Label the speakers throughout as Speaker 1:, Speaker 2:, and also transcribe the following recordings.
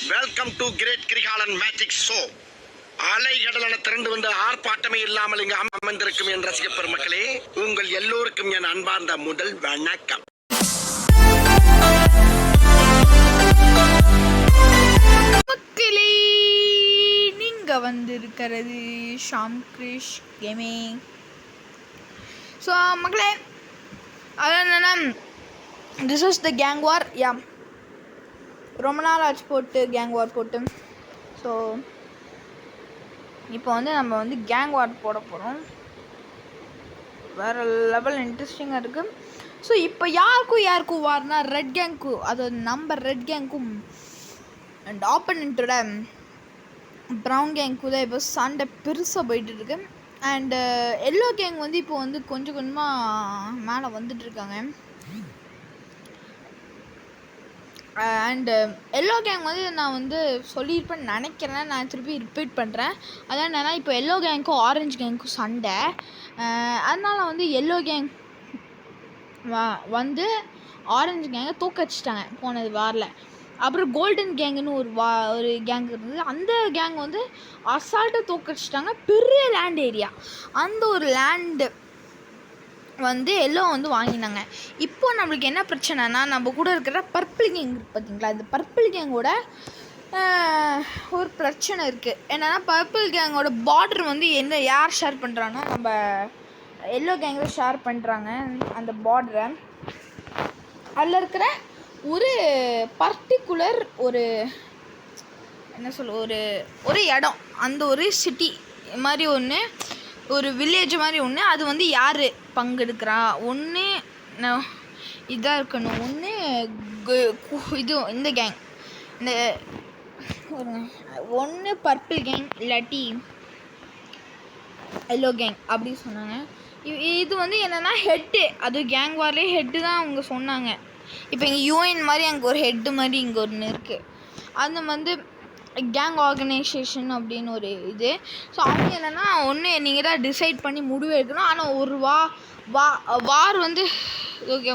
Speaker 1: Welcome to great Kirikalan magic show. அலைகடலான திரண்டு வந்து ஆர்ப்பாட்டமே இல்லாமல் இங்கு அமர்ந்திருக்கும் என் ரசிக பெருமக்களே, உங்கள் எல்லோருக்கும் என் அன்பார்ந்த முதல் வணக்கம்.
Speaker 2: மக்களே, நீங்க வந்திருக்கிறது ஷாம் கிரிஷ் கேமிங். ஸோ மக்களே, அதான் என்னன்னா, this is the gang war. Yeah, ரொம்ப நாள் ஆச்சு போட்டு கேங் வார் போட்டு. ஸோ இப்போ வந்து நம்ம வந்து கேங் வார் போட போகிறோம். வேறு லெவல் இன்ட்ரெஸ்டிங்காக இருக்குது. ஸோ இப்போ யாருக்கும் வார்னா ரெட் கேங்க்கும், அது நம்ம ரெட் கேங்க்கும் அண்ட் ஆப்பனண்ட்டோட ப்ரௌன் கேங்க்கு தான் இப்போ சண்டை பெருசாக போயிட்டுருக்கு. அண்டு எல்லோ கேங் வந்து இப்போ வந்து கொஞ்சம் கொஞ்சமாக மேலே வந்துட்டுருக்காங்க. அண்டு எல்லோ கேங் வந்து நான் வந்து சொல்லியிருப்பேன்னு நினைக்கிறேன், நான் திருப்பி ரிப்பீட் பண்ணுறேன். அதான் என்னென்னா, இப்போ எல்லோ கேங்க்கும் ஆரஞ்சு கேங்க்கும் சண்டை. அதனால் வந்து எல்லோ கேங் வந்து ஆரஞ்சு கேங்கை தூக்கடிச்சிட்டாங்க போனது வாரில். அப்புறம் கோல்டன் கேங்குன்னு ஒரு கேங் இருந்தது. அந்த கேங் வந்து அசால்ட்டாக தூக்கடிச்சிட்டாங்க. பெரிய லேண்ட் ஏரியா, அந்த ஒரு லேண்டு வந்து எல்லாம் வந்து வாங்கினாங்க. இப்போ நம்மளுக்கு என்ன பிரச்சனைனா, நம்ம கூட இருக்கிற பர்பிள் கேங் இருக்குது பார்த்தீங்களா, இந்த பர்பிள் கேங்கோட ஒரு பிரச்சனை இருக்குது. என்னென்னா, பர்பிள் கேங்கோட பார்டர் வந்து யார் ஷேர் பண்ணுறாங்கன்னா, நம்ம எல்லோ கேங் தான் ஷேர் பண்ணுறாங்க அந்த பார்டரை. அதில் இருக்கிற ஒரு பர்டிகுலர் ஒரு என்ன சொல்ல ஒரு இடம், அந்த ஒரு சிட்டி மாதிரி ஒன்று, ஒரு வில்லேஜ் மாதிரி ஒன்று, அது வந்து யார் பங்கெடுக்கிறா ஒன்று இதாக இருக்கணும். ஒன்று இது இந்த கேங், இந்த ஒன்று பர்பிள் கேங் இல்லாட்டி எல்லோ கேங் அப்படி சொன்னாங்க. இது வந்து என்னென்னா ஹெட்டு, அது கேங் வார்லேயே ஹெட்டு தான் அவங்க சொன்னாங்க. இப்போ இங்கே யூஎன் மாதிரி அங்கே ஒரு ஹெட்டு மாதிரி இங்கே ஒன்று இருக்குது. அந்த வந்து கேங் ஆர்கனைசேஷன் அப்படின்னு ஒரு இது. ஸோ அவங்க என்னென்னா, ஒன்று நீங்கள் தான் டிசைட் பண்ணி முடிவு எடுக்கணும். ஆனால் ஒரு வார் வந்து ஓகே,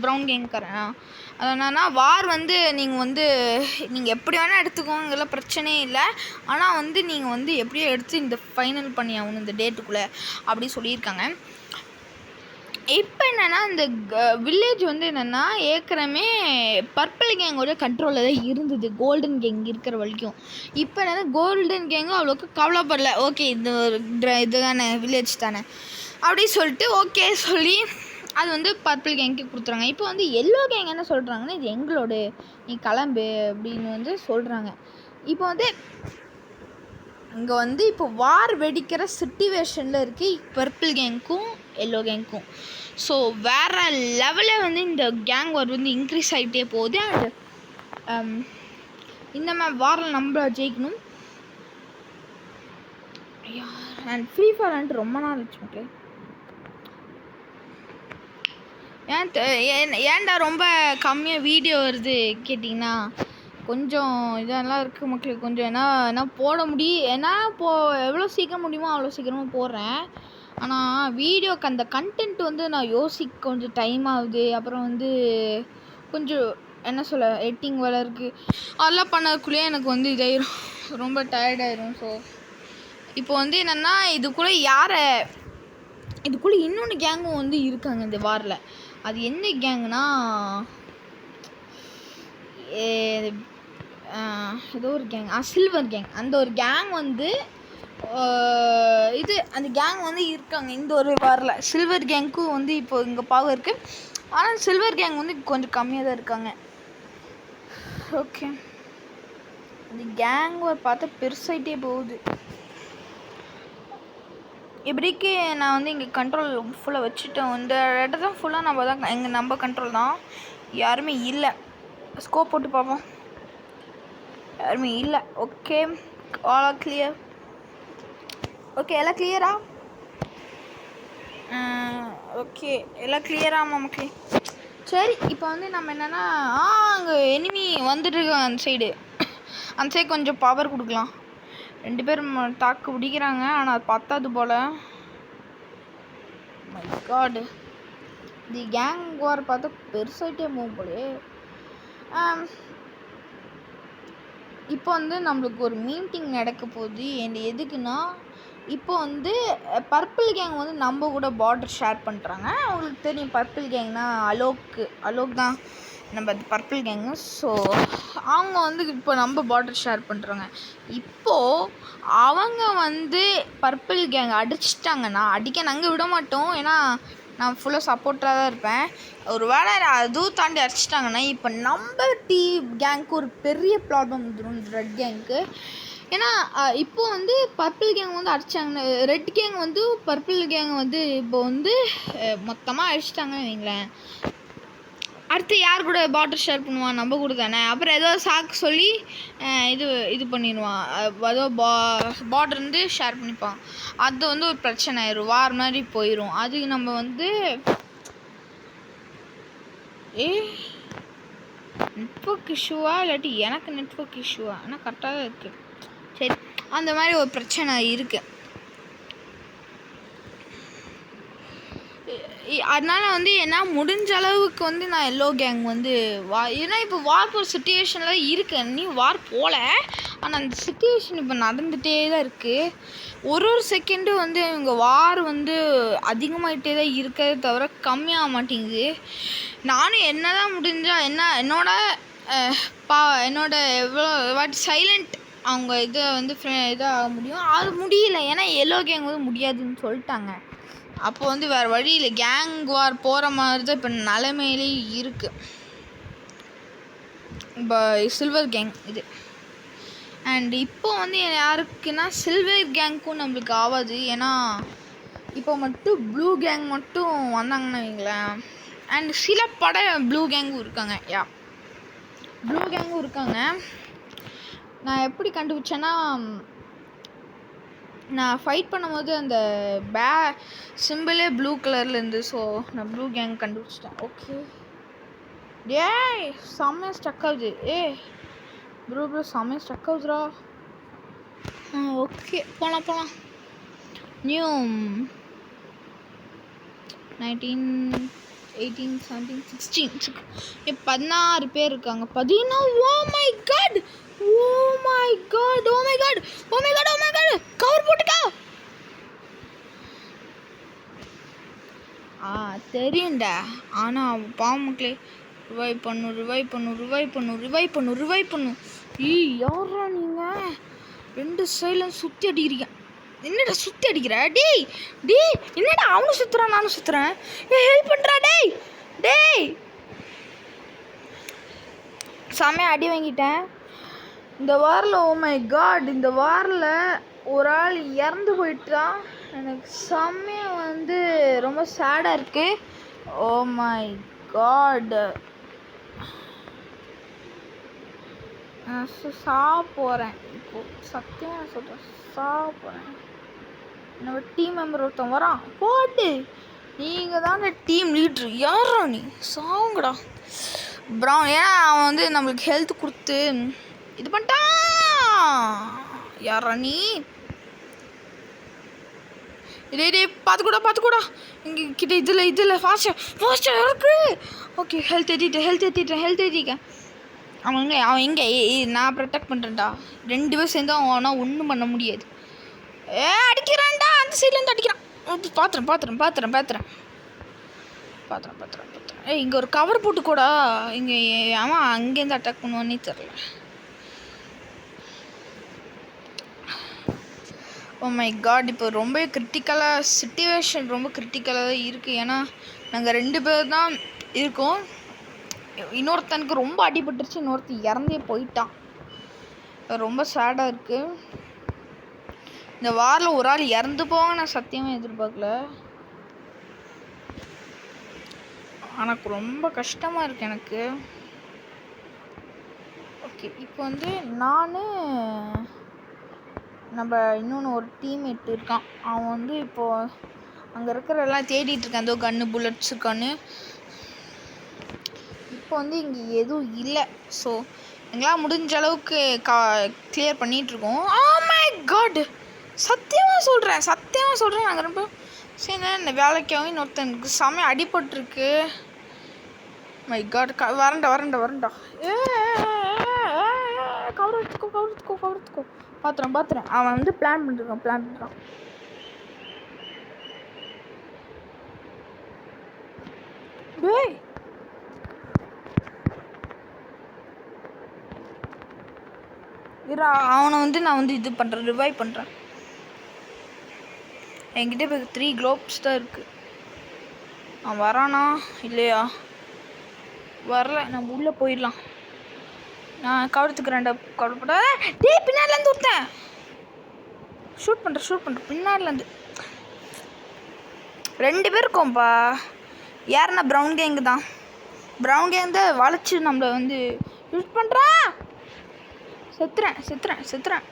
Speaker 2: ப்ரௌன் கேங்கிறேன். அது என்னென்னா, வார் வந்து நீங்கள் எப்படி வேணால் எடுத்துக்கோங்கலாம் பிரச்சனையே இல்லை. ஆனால் வந்து நீங்கள் வந்து எப்படியோ எடுத்து இந்த ஃபைனல் பண்ணி ஆகணும் இந்த டேட்டுக்குள்ளே அப்படி சொல்லியிருக்காங்க. இப்போ என்னென்னா, இந்த வில்லேஜ் வந்து என்னென்னா ஏற்கனவே பர்பிள் கேங்கோட கண்ட்ரோலில் தான் இருந்தது கோல்டன் கேங் இருக்கிற வரைக்கும். இப்போ என்னென்னா, கோல்டன் கேங்கும் அவ்வளோக்கு கவலைப்படல. ஓகே, இது ஒரு இது தானே, வில்லேஜ் தானே அப்படி சொல்லிட்டு ஓகே சொல்லி அது வந்து பர்பிள் கேங்க்கு கொடுத்துறாங்க. இப்போ வந்து எல்லோ கேங் என்ன சொல்கிறாங்கன்னா, இது எங்களோட, நீ கிளம்பு அப்படின்னு வந்து சொல்கிறாங்க. இப்போ வந்து இங்கே வந்து இப்போ வார் வெடிக்கிற சிச்சுவேஷனில் இருக்குது பர்பிள் கேங்க்கும் எல்லோ கேங்க்கும். ஸோ வேறு லெவலில் வந்து இந்த கேங் வார் வந்து இன்க்ரீஸ் ஆகிட்டே போகுது. அண்ட் இந்த மாதிரி வாரில் நம்ம ஜெயிக்கணும். அண்ட் ஃப்ரீ ஃபயர் ரொம்ப நாள் வச்சு ஏன்டா ரொம்ப கம்மியாக வீடியோ வருது கேட்டிங்கன்னா, கொஞ்சம் இதெல்லாம் இருக்குது மக்களுக்கு. கொஞ்சம் ஏன்னா போட முடியும், ஏன்னா எவ்வளோ சீக்கிரம் முடியுமோ அவ்வளோ சீக்கிரமாக போடுறேன். ஆனால் வீடியோக்கு அந்த கண்டென்ட் வந்து நான் யோசிக்க கொஞ்சம் டைம் ஆகுது. அப்புறம் வந்து கொஞ்சம் என்ன சொல்ல, எடிட்டிங் வேலை இருக்குது. அதெல்லாம் பண்ணதுக்குள்ளேயே எனக்கு வந்து இதாயிரும், ரொம்ப டயர்டாயிரும். ஸோ இப்போ வந்து என்னென்னா, இதுக்குள்ளே இன்னொன்று கேங்கும் வந்து இருக்காங்க இந்த வாரில். அது என்ன கேங்குனா, ஏதோ ஒரு கேங், சில்வர் கேங். அந்த ஒரு கேங் வந்து அந்த கேங் வந்து இருக்காங்க இந்த ஒரு வாரில். சில்வர் கேங்க்கும் வந்து இப்போ இங்கே பவர் இருக்குது. ஆனால் சில்வர் கேங் வந்து கொஞ்சம் கம்மியாக தான் இருக்காங்க. ஓகே, இந்த கேங் பார்த்தா பெருசாகிட்டே போகுது. இப்படிக்கு நான் வந்து இங்கே கண்ட்ரோல் ஃபுல்லாக வச்சுட்டேன். இந்த இடத்த ஃபுல்லாக நம்ம கண்ட்ரோல் தான், யாருமே இல்லை. ஸ்கோப் போட்டு பார்ப்போம், யாருமே இல்லை. Okay, all clear. ஓகே, எல்லாம் கிளியரா? ஓகே, எல்லாம் கிளியராமா மக்களே. சரி, இப்போ வந்து நம்ம என்னென்னா, அங்கே எனிமி வந்துட்டுருக்கோம் அந்த சைடு கொஞ்சம் பவர் கொடுக்கலாம். 2 பேரும் தாக்கு பிடிக்கிறாங்க, ஆனால் அது பத்தாது போல். My god, the gang war பார்த்தா பெருசாகிட்டே போகும் போலே. இப்போ வந்து நம்மளுக்கு ஒரு மீட்டிங் நடக்க போகுது. எதுக்குன்னா, இப்போ வந்து பர்பிள் கேங் வந்து நம்ம கூட பார்டர் ஷேர் பண்ணுறாங்க. அவங்களுக்கு தெரியும் பர்பிள் கேங்னா அலோக் தான் நம்ம பர்பிள் கேங்கு. ஸோ அவங்க வந்து இப்போ நம்ம பார்டர் ஷேர் பண்ணுறாங்க. இப்போது அவங்க வந்து பர்பிள் கேங் அடிச்சிட்டாங்கன்னா, அடிக்க நாங்கள் விட மாட்டோம். ஏன்னா நான் ஃபுல்லாக சப்போர்ட்டாக தான் இருப்பேன். ஒரு வேளை அதுவும் தாண்டி அடிச்சிட்டாங்கன்னா, இப்போ நம்ம கேங்க்கு ஒரு பெரிய ப்ராப்ளம் வந்துடும் ரெட் கேங்க்கு. ஏன்னா இப்போது வந்து பர்பிள் கேங் வந்து அடித்தாங்கன்னா, ரெட் கேங் வந்து பர்பிள் கேங் வந்து இப்போ வந்து மொத்தமாக அடிச்சிட்டாங்கன்னு வைங்களேன். அடுத்து யார் கூட பார்டர் ஷேர் பண்ணுவான்? நம்ம கூட தானே. அப்புறம் ஏதோ சாக்கு சொல்லி இது பண்ணிடுவான். ஏதோ பார்டர் வந்து ஷேர் பண்ணிப்பான். அது வந்து ஒரு பிரச்சனை ஆயிரும், வார் மாதிரி போயிடும். அதுக்கு நம்ம வந்து நெட்வொர்க் இஷ்யூவா இல்லாட்டி எனக்கு நெட்வொர்க் இஷ்யூவா? ஆனால் கரெக்டாக தான் இருக்குது. சரி, அந்த மாதிரி ஒரு பிரச்சனை இருக்குது. அதனால் வந்து என்ன முடிஞ்ச அளவுக்கு வந்து நான் எல்லோ கேங் வந்து ஏன்னா இப்போ வார் போகிற சுச்சுவேஷனில் இருக்கேன். நீ வார் போகல, ஆனால் அந்த சுச்சுவேஷன் இப்போ நடந்துகிட்டே தான் இருக்குது. ஒரு செகண்டும் வந்து இவங்க வார் வந்து அதிகமாகிட்டே தான் இருக்கிறத தவிர கம்மியாக மாட்டேங்குது. நானும் என்ன தான் முடிஞ்சால் என்னோட எவ்வளோ வாட்டி சைலண்ட் அவங்க இதை வந்து இதாக முடியும், அது முடியல. ஏன்னா எல்லோ கேங் வந்து முடியாதுன்னு சொல்லிட்டாங்க. அப்போ வந்து வேறு வழி இல்லை, கேங் வார் போகிற மாதிரி தான் இப்போ நிலைமையிலே இருக்குது. இப்போ சில்வர் கேங் இது. அண்ட் இப்போ வந்து யாருக்குன்னா சில்வர் கேங்க்கும் நம்மளுக்கு ஆகாது. ஏன்னா இப்போ மட்டும் ப்ளூ கேங் மட்டும் வந்தாங்கன்னு வைங்களேன். அண்ட் சில ப்ளூ கேங்கும் இருக்காங்க. ப்ளூ கேங்கும் இருக்காங்க. நான் எப்படி கண்டுபிடிச்சேன்னா, நான் ஃபைட் பண்ணும்போது அந்த சிம்பிளே ப்ளூ கலரில் இருந்து. ஸோ நான் ப்ளூ கேங் கண்டுபிடிச்சிட்டேன். ஓகே, செம்மையாக ஸ்டக் ஆகுது. ப்ரோ செம்மையாக ஸ்டக் ஆகுதுரா. ஓகே, போகலாம். நியூ 19, 18, 17, 16 16 பேர் இருக்காங்க. 16. ஓ மை காட், கவர் போட்டுக்கா. தெரியும்டா. ஆனால் பாவமக்களே, ரிவைவ் பண்ணும். யாரா நீங்கள்? 2 சைடில் சுற்றி அடிக்கிறீங்க. என்னடா சுற்றி அடிக்கிற? டேய் என்னடா அவனும் சுற்றுறான் நானும் சுற்றுறேன். ஹெல்ப் பண்ணுறா. டேய் செம்மையாக அடி வாங்கிட்டேன் இந்த வாரில். ஓ மை காட், இந்த வாரில் ஒரு ஆள் இறந்து போயிட்டான். எனக்கு செம்மையாக வந்து ரொம்ப சேடாக இருக்குது. ஓ மை காட், நான் போகிறேன் இப்போது. சத்தியமாக சொல்கிறேன், போகிறேன். என்னோட டீம் மெம்பர் ஒருத்தன் வரான். போட்டு நீங்கள் தான் டீம் லீட்ரு. யாரா நீ? சாவுங்கடா ப்ரௌன். ஏன்னா அவன் வந்து நம்மளுக்கு ஹெல்த் கொடுத்து இது பண்ணிட்டான். யாரா நீ? டே பார்த்துக்கூடா இங்கே கிட்ட இதில் ஃபாஸ்ட்டாக இருக்கு. ஓகே, ஹெல்த் ஏற்றிட்டேன். அவன் எங்கே நான் ப்ரொடெக்ட் பண்ணுறேன்டா. 2 பேர் சேர்ந்து அவனா ஒன்றும் பண்ண முடியாது. அடிக்கிறான்டா, அந்த சைட்லேருந்து அடிக்கிறான். பார்த்துறேன். இங்கே ஒரு கவர் போட்டு கூட இங்கே அவன் அங்கேருந்து அட்டாக் பண்ணுவானே தெரில. ஓ மை காட், இப்போ ரொம்ப சிச்சுவேஷன் ரொம்ப கிரிட்டிக்கலாக தான் இருக்குது. ஏன்னா நாங்கள் 2 பேர் தான் இருக்கோம். இன்னொருத்தனுக்கு ரொம்ப அடிபட்டுருச்சு, இன்னொருத்தன் இறந்தே போயிட்டான். ரொம்ப சேடாக இருக்குது. இந்த வாரில் ஒரு ஆள் இறந்து போக நான் சத்தியமாக எதிர்பார்க்கல. எனக்கு ரொம்ப கஷ்டமாக இருக்குது எனக்கு. ஓகே, இப்போ வந்து நம்ம இன்னொன்று ஒரு டீம்மேட் இருக்கான். அவன் வந்து இப்போது அங்கே இருக்கிற எல்லாம் தேடிட்டு இருக்கான். ஏதோ கன்று புல்லட்ஸ் இருக்கான்னு. இப்போ வந்து இங்கே எதுவும் இல்லை. ஸோ எங்களால் முடிஞ்ச அளவுக்கு கிளியர் பண்ணிகிட்ருக்கோம். ஓ மை காட், சத்தியமாக சொல்கிறேன் நாங்கள் ரொம்ப சரி இந்த வேலைக்காகவும் இன்னொருத்தனுக்கு செம்மையாக அடிபட்டுருக்கு. மை காட், வரண்டா. கவர் பார்த்துறேன். அவன் வந்து பிளான் பண்ணிருக்கான். டேய் அவனை வந்து நான் வந்து இது பண்ணுறேன், ரிவைவ் பண்ணுறேன். என்கிட்ட இப்போ 3 குளோப்ஸ் தான் இருக்குது. அவன் வரானா இல்லையா? வரல. நம்ம உள்ளே போயிடலாம். நான் கவர்த்துக்கிறேன்டா, கவலைப்பட. டேய் பின்னாடிலேருந்து விட்டேன். ஷூட் பண்ணுறேன் பின்னாடிலேருந்து 2 பேர் இருக்கோம்ப்பா. யாருன்னா ப்ரௌன் கேங்கு தான். ப்ரௌன் கேங் தான் வளைச்சி நம்மளை வந்து ஷூட் பண்ணுறான். செத்துறேன்.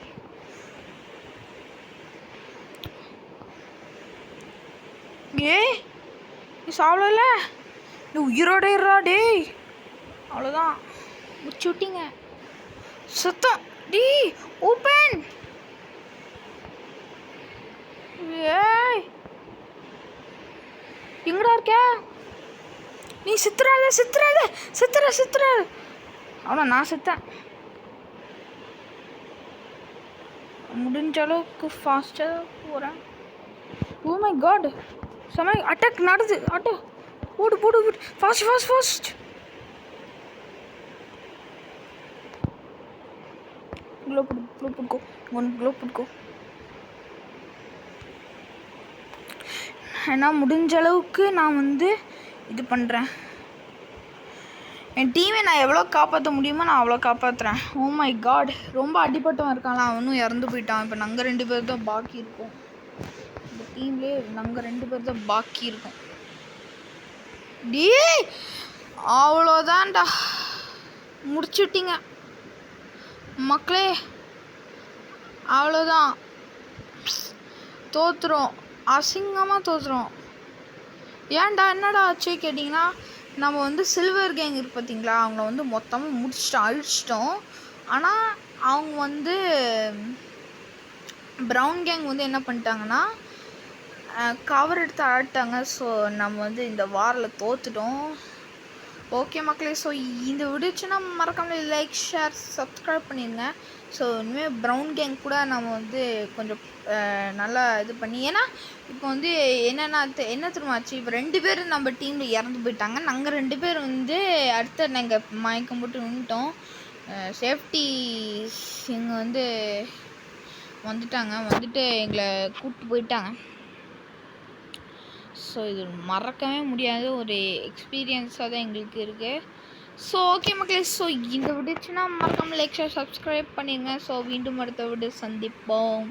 Speaker 2: ஏய் நீ சாவல, நீ உயிரோட இருறா. டேய் அவ்வளோதான், முடிச்சு விட்டீங்க. சுத்தம் டி ஓப்பன். ஏய் எங்கடா இருக்க நீ? சித்துறாத. அவ்வளோ நான் செத்தேன். முடிஞ்ச அளவுக்கு ஃபாஸ்ட்டாக போகிறேன். ஓ மை காட், செம அட்டாக் நடக்குது. போடு ஃபாஸ்ட். க்ளோ போட்டுக்கோ. ஏன்னா முடிஞ்ச அளவுக்கு நான் வந்து இது பண்ணுறேன். என் டீமை நான் எவ்வளோ காப்பாற்ற முடியுமோ நான் அவ்வளோ காப்பாற்றுறேன். ஓ மை காட், ரொம்ப அடிபட்டவன் இருக்கான். அவனும் இறந்து போயிட்டான். இப்போ நாங்கள் 2 பேர் தான் பாக்கி இருக்கோம். இந்த டீம்லேயே நாங்கள் 2 பேர் தான் பாக்கி இருக்கோம். அவ்வளோதான்டா, முடிச்சுட்டிங்க மக்களே. அவ்வளோதான், தோற்றுறோம். அசிங்கமாக தோற்றுறோம். ஏன்டா என்னடா ஆச்சு கேட்டிங்கன்னா, நம்ம வந்து சில்வர் கேங் இருக்கு பார்த்தீங்களா, அவங்கள வந்து மொத்தமாக அழிச்சிட்டோம். ஆனால் அவங்க வந்து ப்ரௌன் கேங் வந்து என்ன பண்ணிட்டாங்கன்னா கவர் எடுத்து ஆடிட்டாங்க. ஸோ நம்ம வந்து இந்த வாரில் தோற்றுட்டோம். ஓகே மக்களே, ஸோ இந்த விடிச்சுன்னா மறக்காமல் லைக், ஷேர், சப்ஸ்கிரைப் பண்ணிடுங்க. ஸோ இனிமேல் ப்ரௌன் கேங் கூட நம்ம வந்து கொஞ்சம் நல்லா இது பண்ணி, ஏன்னா இப்போ வந்து என்ன திரும்பாச்சு, இப்போ 2 பேர் நம்ம டீமில் இறந்து போயிட்டாங்க. நாங்கள் 2 பேர் வந்து அடுத்த நாங்கள் மயக்கம் போட்டு நின்றுட்டோம். சேஃப்டி இங்கே வந்து வந்துட்டு எங்களை கூப்பிட்டு போயிட்டாங்க. ஸோ இது மறக்கவே முடியாத ஒரு எக்ஸ்பீரியன்ஸாக தான் எங்களுக்கு இருக்குது. ஸோ ஓகே மக்களே, ஸோ இந்த விடிச்சுன்னா மறக்காமல் லைக், ஷேர், சப்ஸ்கிரைப் பண்ணிடுங்க. ஸோ மீண்டும் அடுத்த விட சந்திப்போம்.